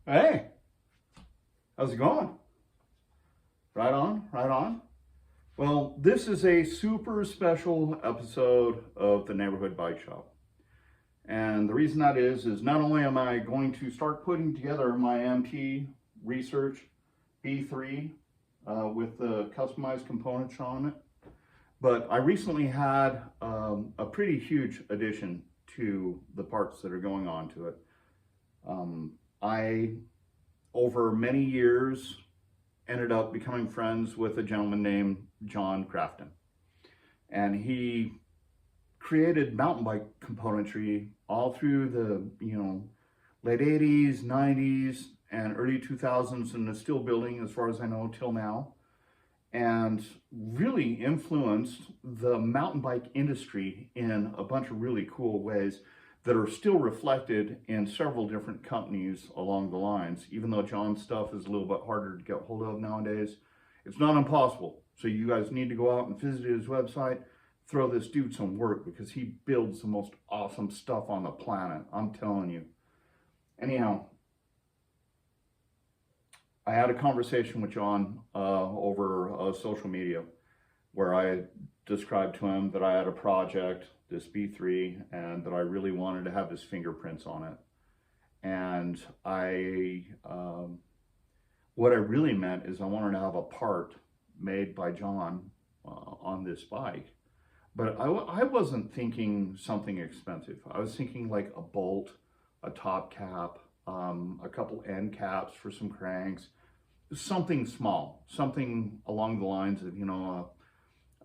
Hey, how's it going? Right on, right on. Well, this is a super special episode of the Neighborhood Bike Shop. And the reason that is not only am I going to start putting together my MP Research B3 with the customized components on it, but I recently had a pretty huge addition to the parts that are going on to it. I, over many years, ended up becoming friends with a gentleman named John Grafton. And he created mountain bike componentry all through the, late 80s, 90s, and early 2000s, and is still building, as far as I know, till now. And really influenced the mountain bike industry in a bunch of really cool ways that are still reflected in several different companies along the lines. Even though John's stuff is a little bit harder to get hold of nowadays, it's not impossible. So you guys need to go out and visit his website, throw this dude some work, because he builds the most awesome stuff on the planet, I'm telling you. Anyhow, I had a conversation with John over social media where I described to him that I had a project, this B3, and that I really wanted to have his fingerprints on it. And what I really meant is I wanted to have a part made by John on this bike. But I wasn't thinking something expensive. I was thinking like a bolt, a top cap, a couple end caps for some cranks, something small, something along the lines of,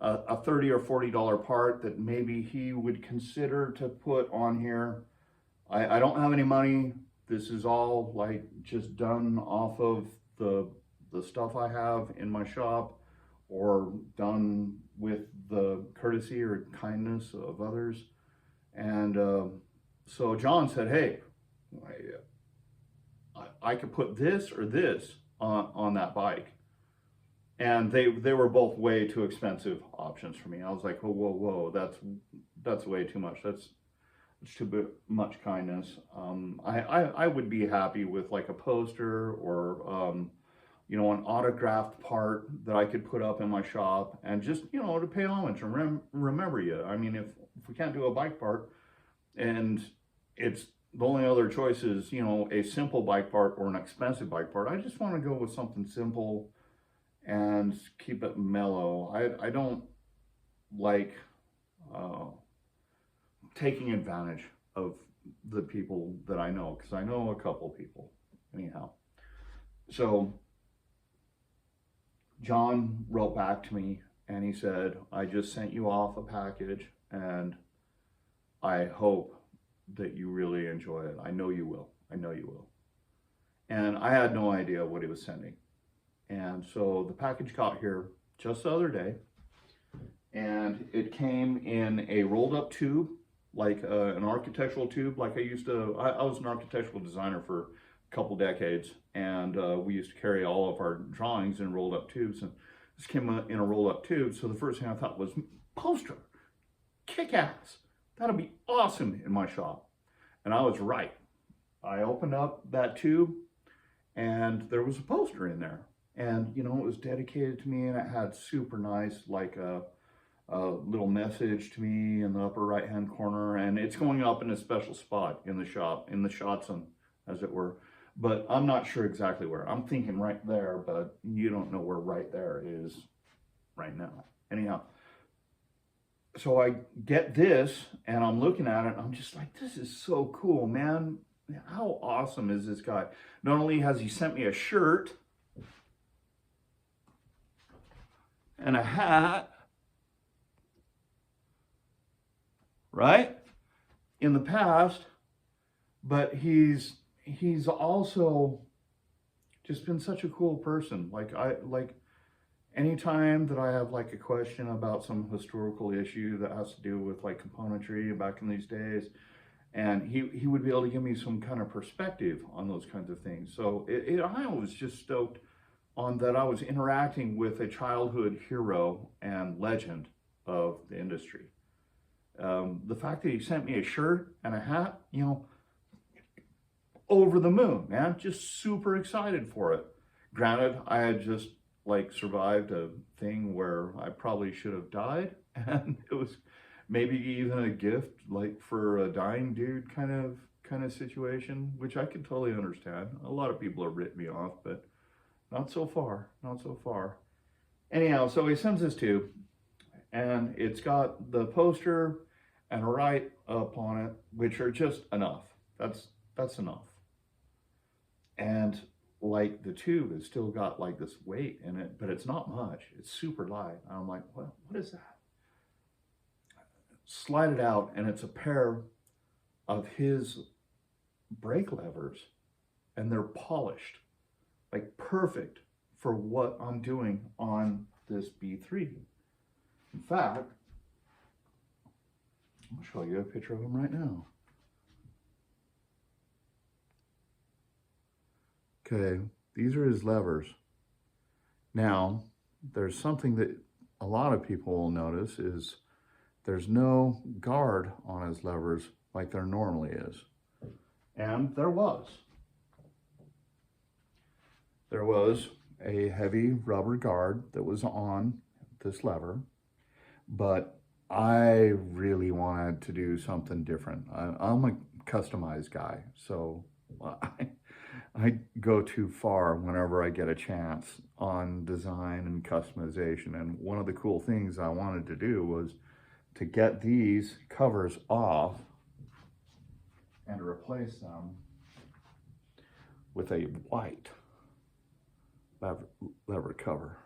a $30 or $40 part that maybe he would consider to put on here. I don't have any money. This is all like just done off of the stuff I have in my shop, or done with the courtesy or kindness of others. And so John said, hey, I could put this or this on that bike. And they were both way too expensive options for me. I was like, whoa, that's way too much. That's too much kindness. I would be happy with like a poster or an autographed part that I could put up in my shop and just, to pay homage and remember you. I mean, if we can't do a bike part, and it's the only other choice is, a simple bike part or an expensive bike part, I just want to go with something simple and keep it mellow. I don't like taking advantage of the people that I know, because I know a couple people anyhow. So John wrote back to me and he said, I just sent you off a package and I hope that you really enjoy it. I know you will. And I had no idea what he was sending. And so the package got here just the other day, and it came in a rolled up tube, like an architectural tube. Like I was an architectural designer for a couple decades, and we used to carry all of our drawings in rolled up tubes, and this came in a rolled up tube. So the first thing I thought was, poster, kick ass, that'll be awesome in my shop. And I was right. I opened up that tube and there was a poster in there. And, it was dedicated to me, and it had super nice, like a little message to me in the upper right-hand corner. And it's going up in a special spot in the shop, in the Shotson, as it were. But I'm not sure exactly where. I'm thinking right there, but you don't know where right there is right now. Anyhow, so I get this, and I'm looking at it, and I'm just like, this is so cool, man. How awesome is this guy? Not only has he sent me a shirt and a hat, right, in the past, but he's also just been such a cool person. Like anytime that I have like a question about some historical issue that has to do with like componentry back in these days, and he would be able to give me some kind of perspective on those kinds of things. So I was just stoked on that I was interacting with a childhood hero and legend of the industry. The fact that he sent me a shirt and a hat, over the moon, man. Just super excited for it. Granted, I had just like survived a thing where I probably should have died, and it was maybe even a gift like for a dying dude kind of situation, which I could totally understand. A lot of people have written me off, but not so far, not so far. Anyhow, so he sends this tube, and it's got the poster and a write up on it, which are just enough. That's enough. And like the tube has still got like this weight in it, but it's not much. It's super light. And I'm like, what is that? Slide it out, and it's a pair of his brake levers, and they're polished, like perfect for what I'm doing on this B3. In fact, I'll show you a picture of him right now. Okay, these are his levers. Now, there's something that a lot of people will notice is there's no guard on his levers like there normally is. And there was. There was a heavy rubber guard that was on this lever, but I really wanted to do something different. I'm a customized guy, so I go too far whenever I get a chance on design and customization. And one of the cool things I wanted to do was to get these covers off and replace them with a white lever cover,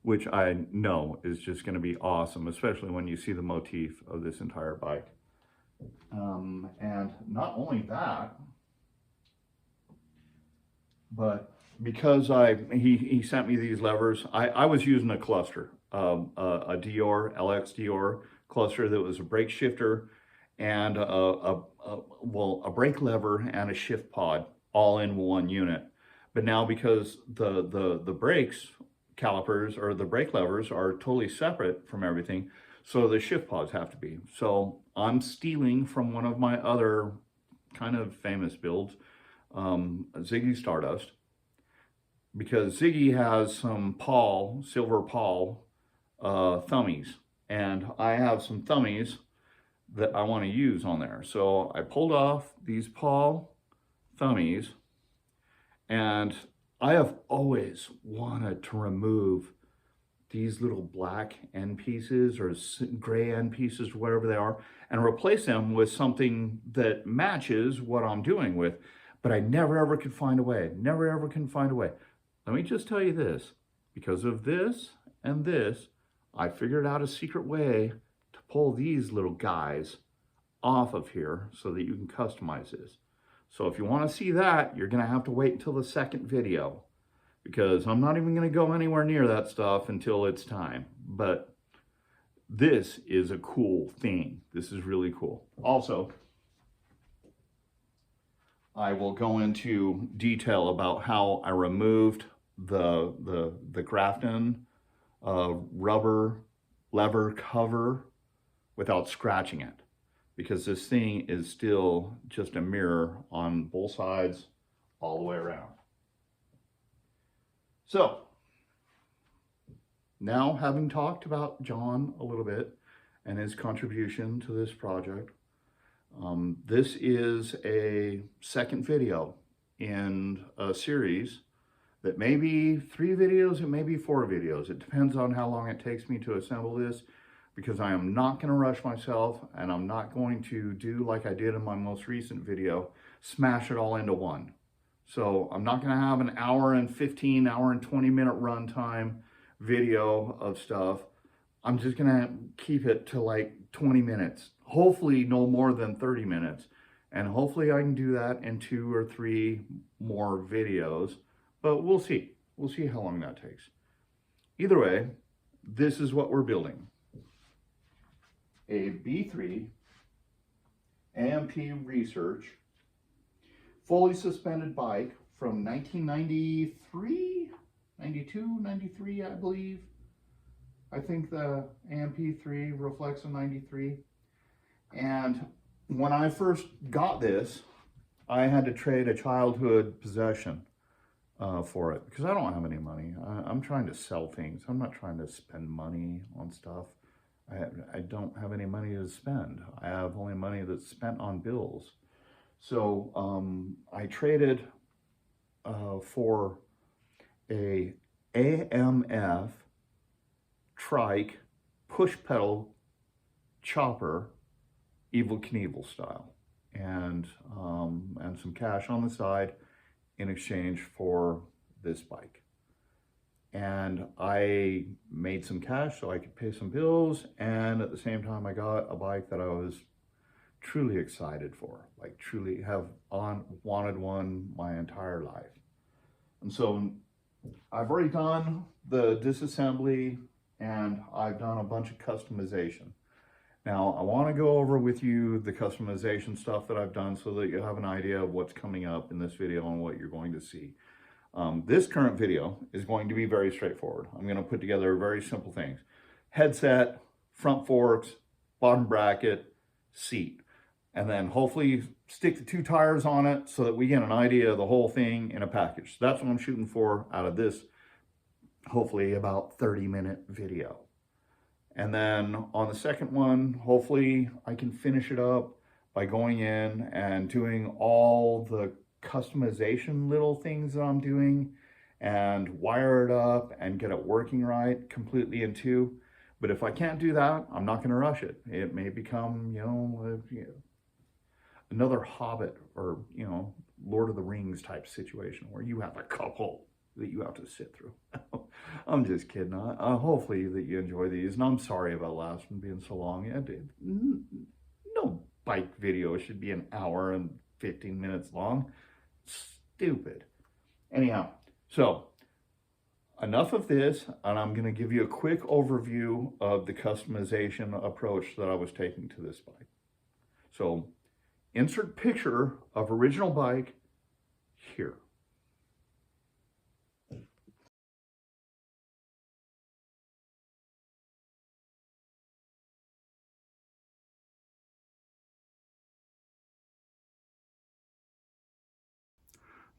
which I know is just going to be awesome, especially when you see the motif of this entire bike. And not only that, but because he sent me these levers, I was using a cluster, a Dior, LX Dior cluster that was a brake shifter and a brake lever and a shift pod all in one unit. But now because the brakes calipers or the brake levers are totally separate from everything, so the shift pods have to be. So I'm stealing from one of my other kind of famous builds, Ziggy Stardust, because Ziggy has some silver Paul thummies, and I have some thummies that I want to use on there. So I pulled off these Paul thummies, and I have always wanted to remove these little black end pieces or gray end pieces, whatever they are, and replace them with something that matches what I'm doing with. But I never ever could find a way, never ever can find a way. Let me just tell you this, because of this and this, I figured out a secret way to pull these little guys off of here so that you can customize this. So if you want to see that, you're going to have to wait until the second video, because I'm not even going to go anywhere near that stuff until it's time. But this is a cool thing. This is really cool. Also, I will go into detail about how I removed the Grafton rubber lever cover without scratching it, because this thing is still just a mirror on both sides all the way around. So now, having talked about John a little bit and his contribution to this project, this is a second video in a series that may be 3 videos, it may be 4 videos. It depends on how long it takes me to assemble this, because I am not going to rush myself, and I'm not going to do like I did in my most recent video, smash it all into one. So I'm not going to have an hour and 15, hour and 20 minute runtime video of stuff. I'm just going to keep it to like 20 minutes, hopefully no more than 30 minutes. And hopefully I can do that in 2 or 3 more videos, but we'll see. We'll see how long that takes. Either way, this is what we're building. A B3 AMP Research fully suspended bike from 1993, 92, 93, I believe. I think the AMP3 reflects a 93. And when I first got this, I had to trade a childhood possession for it because I don't have any money. I'm trying to sell things. I'm not trying to spend money on stuff. I don't have any money to spend. I have only money that's spent on bills. So I traded for a AMF trike push pedal chopper, Evel Knievel style, and some cash on the side in exchange for this bike. And I made some cash so I could pay some bills, and at the same time I got a bike that I was truly excited for, like truly have wanted one my entire life. And so I've already done the disassembly and I've done a bunch of customization. Now I want to go over with you the customization stuff that I've done so that you have an idea of what's coming up in this video and what you're going to see. This current video is going to be very straightforward. I'm going to put together very simple things: headset, front forks, bottom bracket, seat, and then hopefully stick the 2 tires on it so that we get an idea of the whole thing in a package. So that's what I'm shooting for out of this, hopefully about 30-minute video. And then on the second one, hopefully I can finish it up by going in and doing all the customization little things that I'm doing and wire it up and get it working right completely in 2. But if I can't do that, I'm not going to rush it. It may become, another Hobbit or, Lord of the Rings type situation where you have a couple that you have to sit through. I'm just kidding. Hopefully that you enjoy these, and I'm sorry about last one being so long. No bike video should be an hour and 15 minutes long. Stupid. Anyhow, so enough of this, and I'm going to give you a quick overview of the customization approach that I was taking to this bike. So insert picture of original bike here.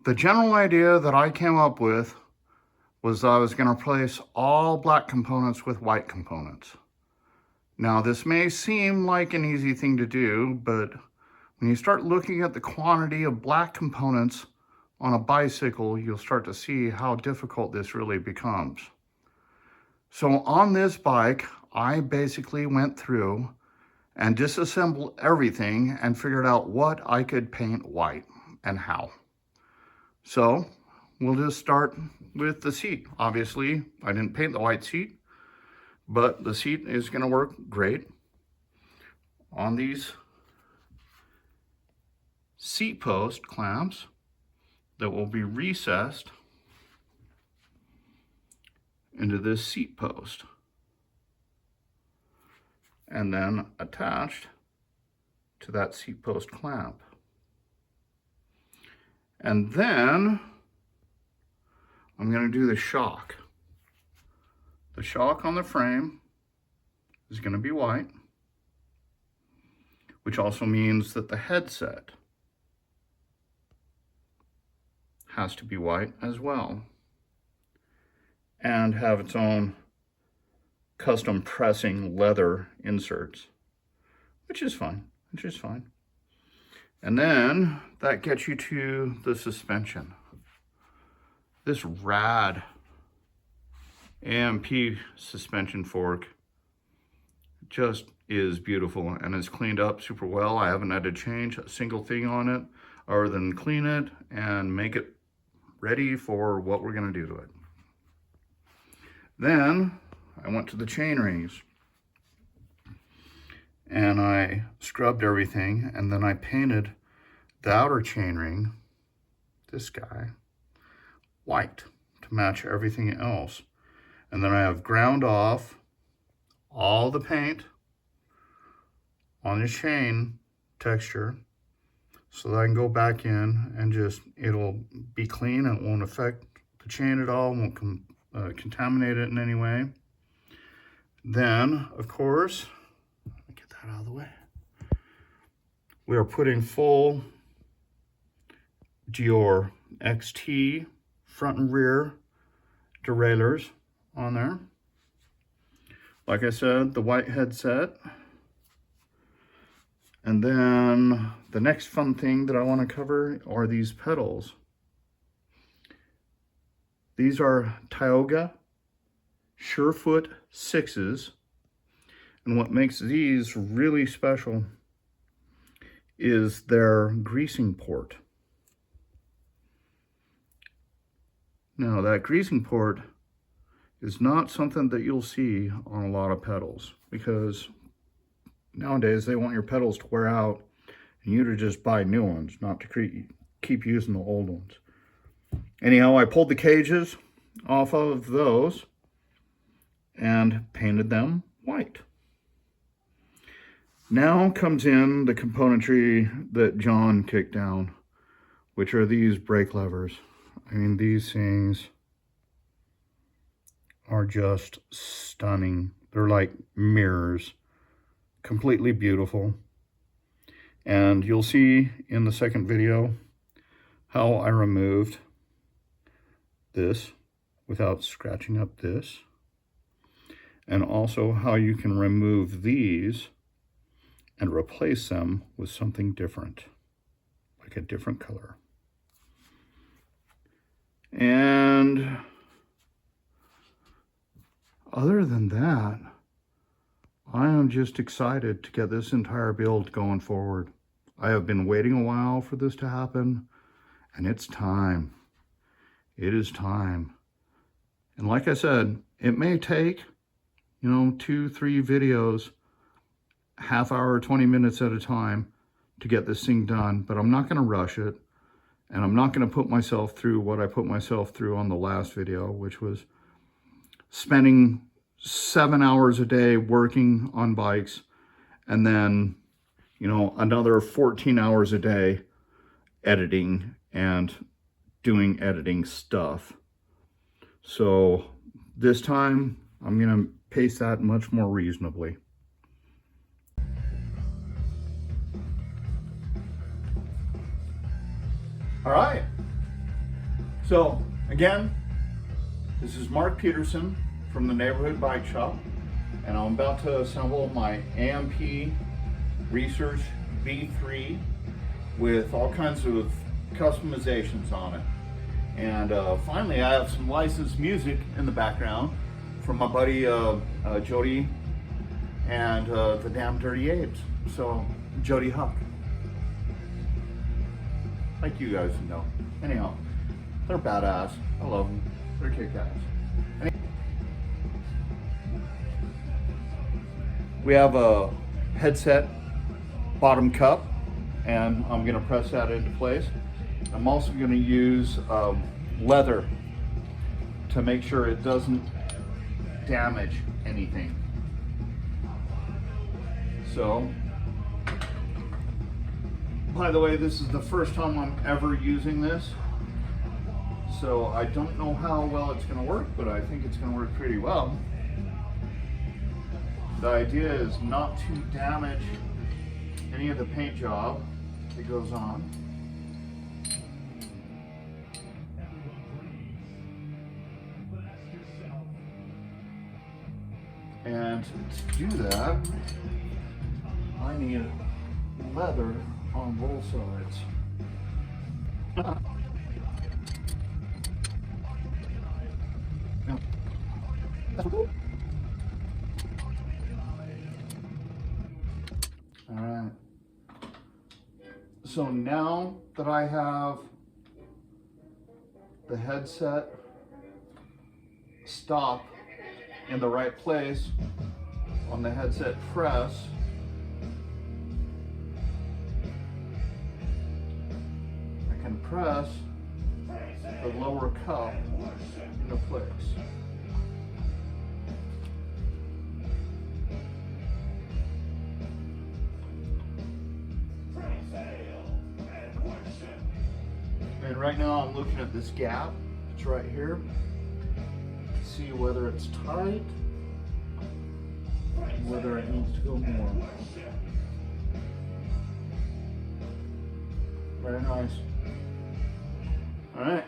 The general idea that I came up with was I was going to replace all black components with white components. Now, this may seem like an easy thing to do, but when you start looking at the quantity of black components on a bicycle, you'll start to see how difficult this really becomes. So on this bike, I basically went through and disassembled everything and figured out what I could paint white and how. So we'll just start with the seat. Obviously, I didn't paint the white seat, but the seat is going to work great on these seat post clamps that will be recessed into this seat post and then attached to that seat post clamp. And then I'm going to do the shock. The shock on the frame is going to be white, which also means that the headset has to be white as well and have its own custom pressing leather inserts, which is fine. And then that gets you to the suspension. This rad AMP suspension fork just is beautiful and is cleaned up super well. I haven't had to change a single thing on it other than clean it and make it ready for what we're going to do to it. Then I went to the chain rings and I scrubbed everything, and then I painted the outer chain ring, this guy, white to match everything else. And then I have ground off all the paint on the chain texture so that I can go back in and just, it'll be clean. It won't affect the chain at all, won't contaminate it in any way. Then, of course, get that out of the way. We are putting full your XT front and rear derailleurs on there. Like I said, the white headset. And then the next fun thing that I want to cover are these pedals. These are Tioga Surefoot 6s. And what makes these really special is their greasing port. Now, that greasing port is not something that you'll see on a lot of pedals, because nowadays they want your pedals to wear out and you to just buy new ones, not to keep using the old ones. Anyhow, I pulled the cages off of those and painted them white. Now comes in the componentry that John kicked down, which are these brake levers. I mean, these things are just stunning. They're like mirrors, completely beautiful. And you'll see in the second video how I removed this without scratching up this, and also how you can remove these and replace them with something different, like a different color. And other than that, I am just excited to get this entire build going forward. I have been waiting a while for this to happen, and it's time. It is time. And like I said, it may take, 2-3 videos, half hour, 20 minutes at a time to get this thing done, but I'm not going to rush it. And I'm not going to put myself through what I put myself through on the last video, which was spending 7 hours a day working on bikes, and then, another 14 hours a day editing and doing editing stuff. So this time I'm going to pace that much more reasonably. All right, so again, this is Mark Peterson from the Neighborhood Bike Shop, and I'm about to assemble my AMP Research V3 with all kinds of customizations on it. And finally, I have some licensed music in the background from my buddy Jody and the Damn Dirty Apes. So, Jody Huck. Like you guys know. Anyhow, they're badass. I love them. They're kick-ass. We have a headset bottom cup, and I'm going to press that into place. I'm also going to use leather to make sure it doesn't damage anything. So, by the way, this is the first time I'm ever using this, so I don't know how well it's going to work, but I think it's going to work pretty well. The idea is not to damage any of the paint job that goes on. And to do that, I need leather on both sides. Alright. So now that I have the headset stop in the right place on the headset press, I can press the lower cup into place. And right now I'm looking at this gap. It's right here. See whether it's tight, whether it needs to go more. Very nice. All right.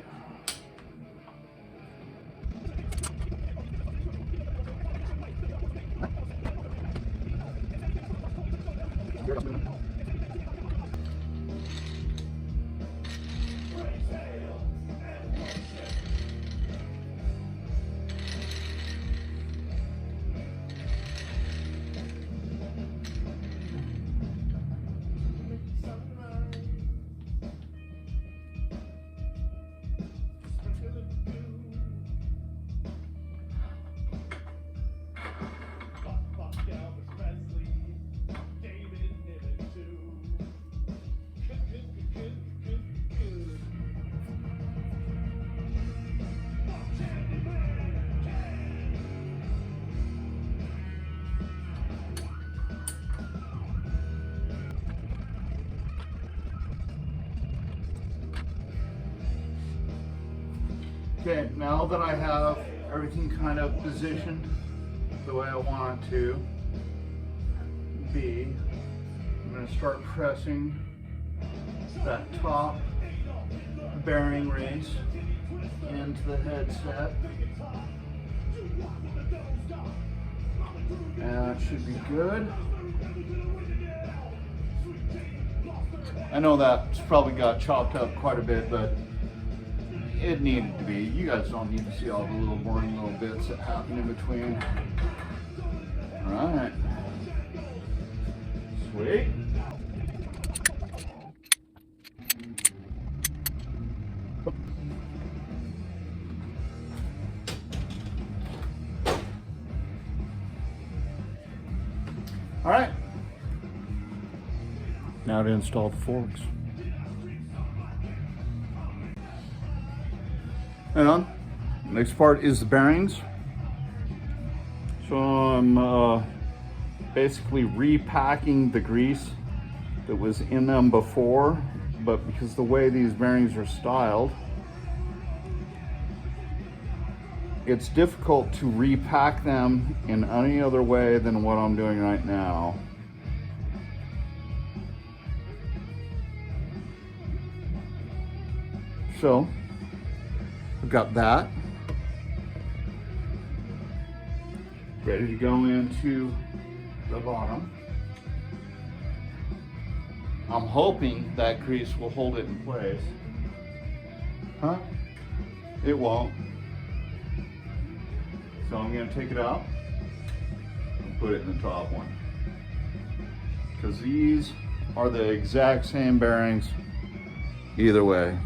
Okay, now that I have everything kind of positioned the way I want it to be, I'm going to start pressing that top bearing race into the headset. And that should be good. I know that's probably got chopped up quite a bit, but it needed to be. You guys don't need to see all the little boring little bits that happen in between. All right. Sweet. All right. Now to install the forks. And next part is the bearings. So I'm basically repacking the grease that was in them before, but because the way these bearings are styled, it's difficult to repack them in any other way than what I'm doing right now. So I've got that ready to go into the bottom. I'm hoping that grease will hold it in place. Huh? It won't. So I'm going to take it out and put it in the top one, because these are the exact same bearings either way.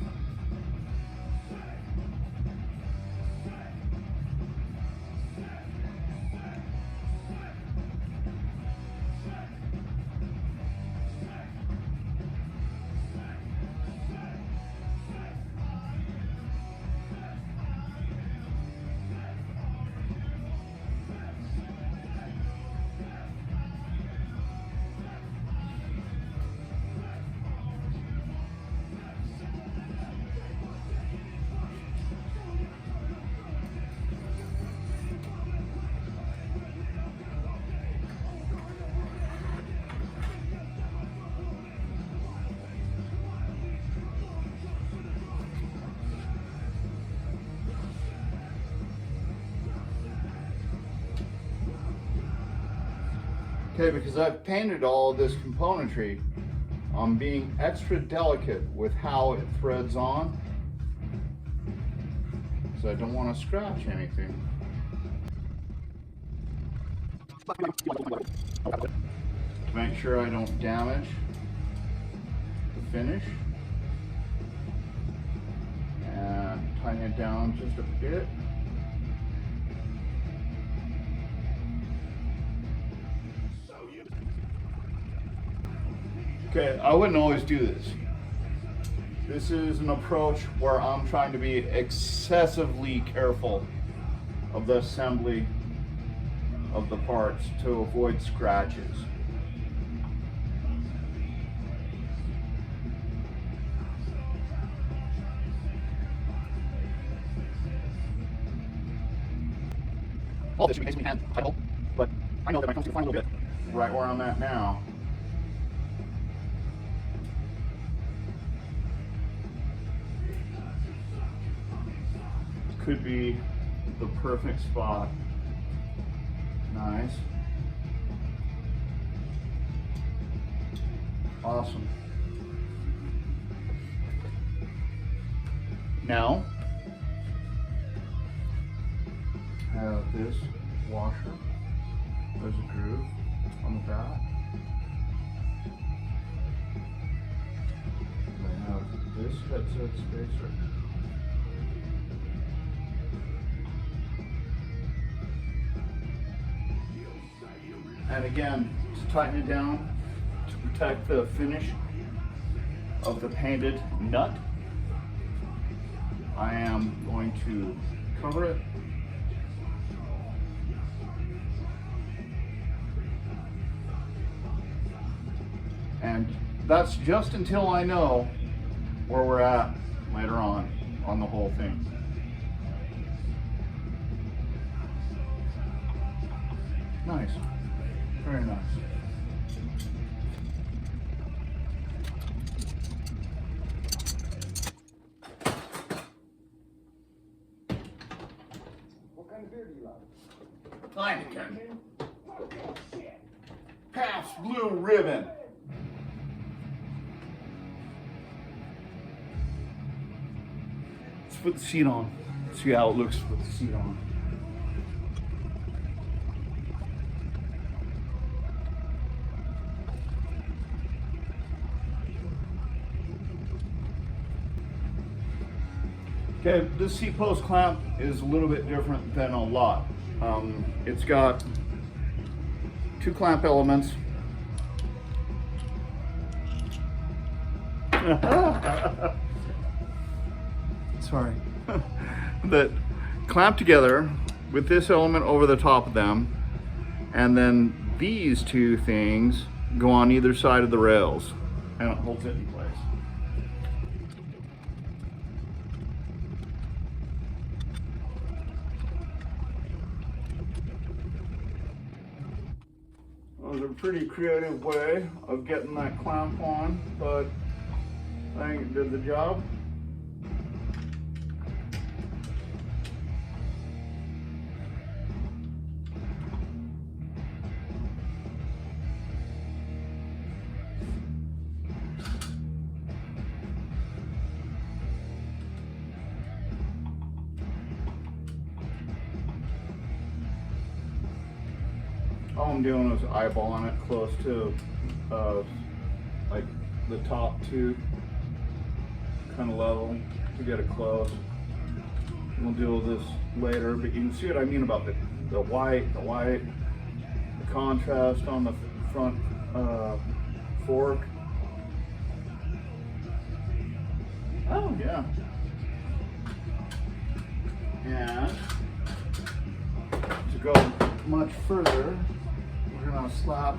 Okay, because I've painted all of this componentry, I'm being extra delicate with how it threads on, because I don't want to scratch anything. To make sure I don't damage the finish. And tighten it down just a bit. Okay, I wouldn't always do this. This is an approach where I'm trying to be excessively careful of the assembly of the parts to avoid scratches. All this makes me hand title, but I know that my thumb's gonna find a little bit right where I'm at now. could be the perfect spot. Nice. Awesome. Now, have this washer. There's a groove on the back. And I have this headset spacer. And again, to tighten it down to protect the finish of the painted nut, I am going to cover it. And that's just until I know where we're at later on the whole thing. Nice. Very nice. What kind of beer do you like? Heineken. Pabst Blue Ribbon. Let's put the seat on. See how it looks with the seat on. Okay, this seat post clamp is a little bit different than a lot. It's got two clamp elements. Sorry. That clamp together with this element over the top of them, and then these two things go on either side of the rails, and it holds it in place. It was a pretty creative way of getting that clamp on, but I think it did the job. All I'm doing is eyeballing it close to like the top two kind of level to get it close. We'll deal with this later, but you can see what I mean about the white, the contrast on the front fork. Oh yeah. And to go much further, we're gonna slap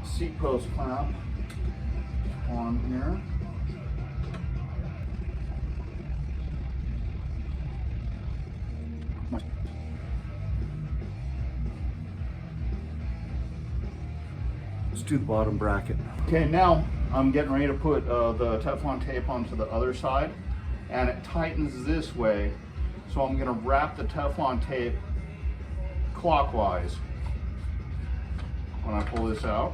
seat post clamp on here. Let's do the bottom bracket. Okay, now I'm getting ready to put the Teflon tape onto the other side, and it tightens this way. So I'm gonna wrap the Teflon tape clockwise when I pull this out.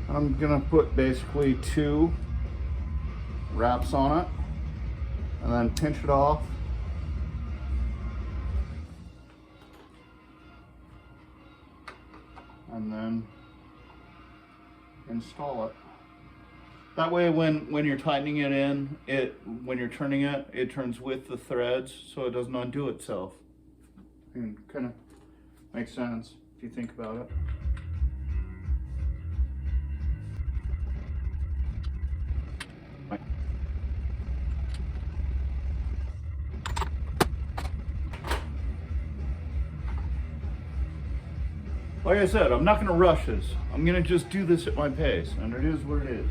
I'm gonna put basically two wraps on it and then pinch it off. And then install it. That way when you're tightening it in, when you're turning it, it turns with the threads so it doesn't undo itself. And kind of makes sense if you think about it. Like I said, I'm not going to rush this. I'm going to just do this at my pace, and it is what it is.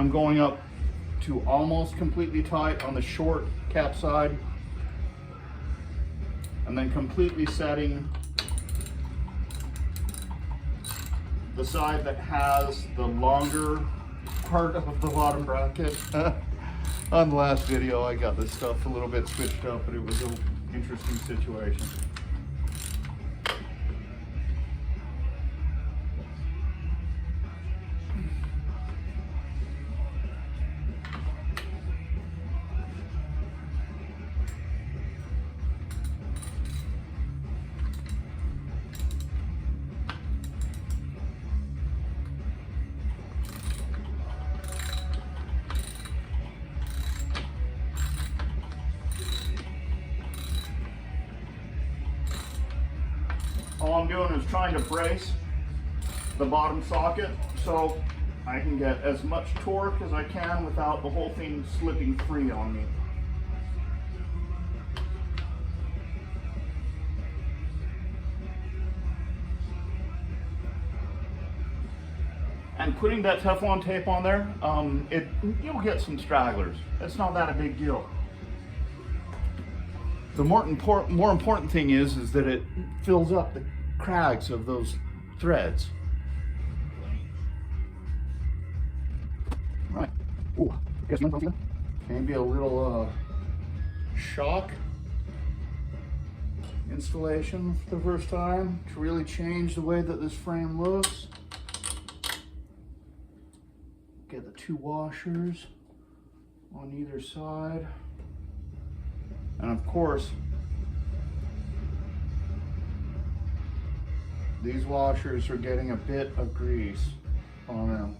I'm going up to almost completely tight on the short cap side, and then completely setting the side that has the longer part of the bottom bracket. On the last video, I got this stuff a little bit switched up, but it was an interesting situation. All I'm doing is trying to brace the bottom socket so I can get as much torque as I can without the whole thing slipping free on me. And putting that Teflon tape on there, you'll get some stragglers. It's not that a big deal. The more important thing is that it fills up the cracks of those threads. Right. Ooh, guess maybe a little shock installation for the first time to really change the way that this frame looks. Get the 2 washers on either side. And of course, these washers are getting a bit of grease on them.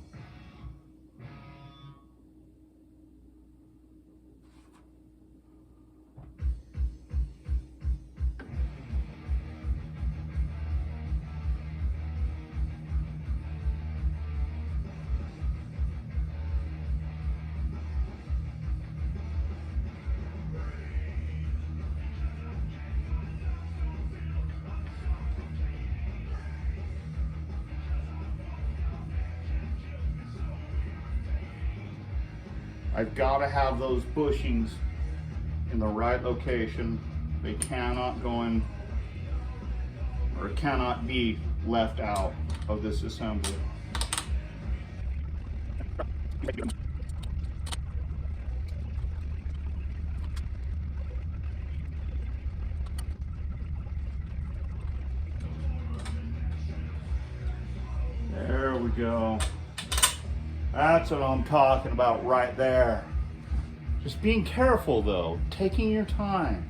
I've got to have those bushings in the right location. They cannot go in, or cannot be left out of this assembly. There we go. That's what I'm talking about right there. Just being careful though, taking your time.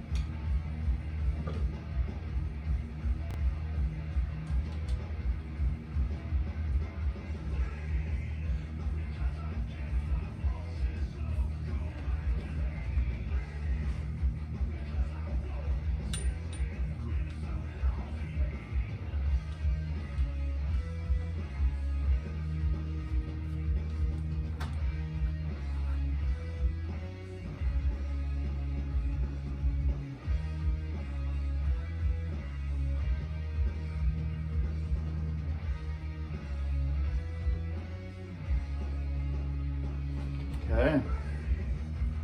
Okay.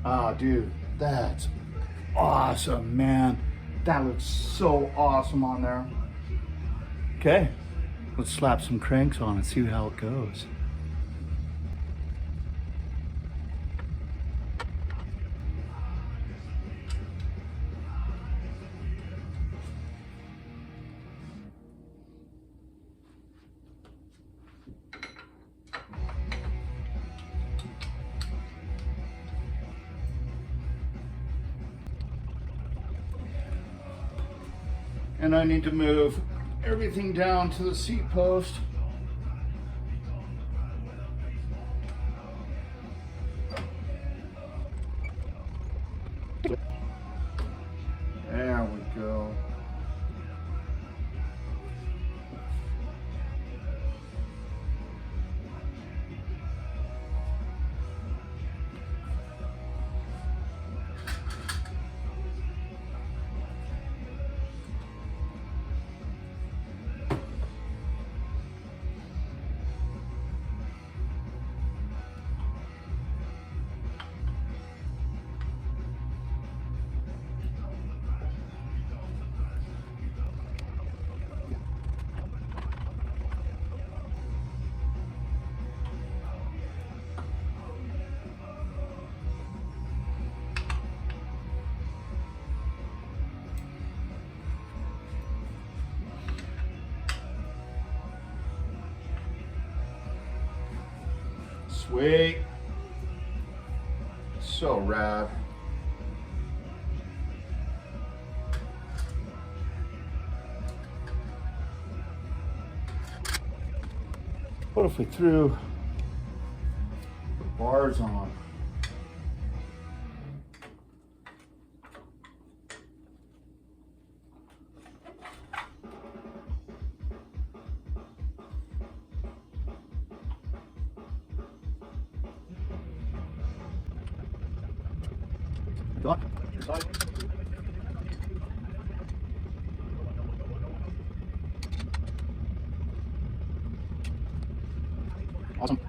Ah, dude, that's awesome, man. That looks so awesome on there. Okay, let's slap some cranks on and see how it goes. And I need to move everything down to the seat post. There we go. Sweet. So rad. What if we threw the bars on? Awesome.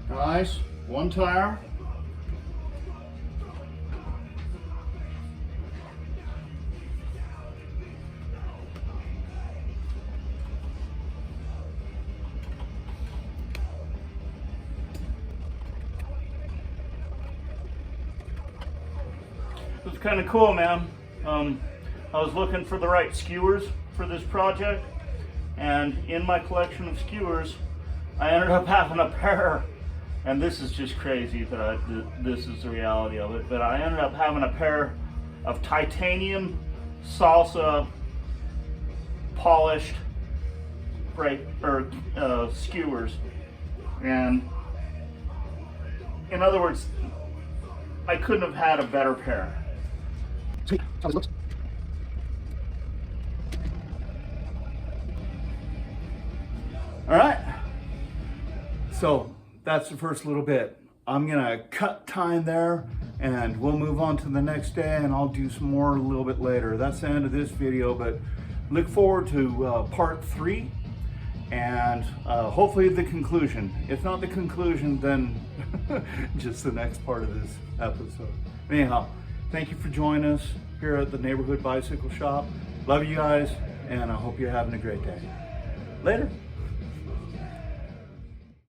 Nice. One tire. It was kind of cool, man. I was looking for the right skewers for this project, and in my collection of skewers, I ended up having a pair, and this is just crazy that this is the reality of it, but I ended up having a pair of titanium salsa polished skewers, and in other words, I couldn't have had a better pair. Sweet. That's how this looks. All right. So that's the first little bit. I'm gonna cut time there and we'll move on to the next day, and I'll do some more a little bit later. That's the end of this video, but look forward to part 3 and hopefully the conclusion. If not the conclusion, then just the next part of this episode. Anyhow, thank you for joining us here at the Neighborhood Bicycle Shop. Love you guys, and I hope you're having a great day. Later.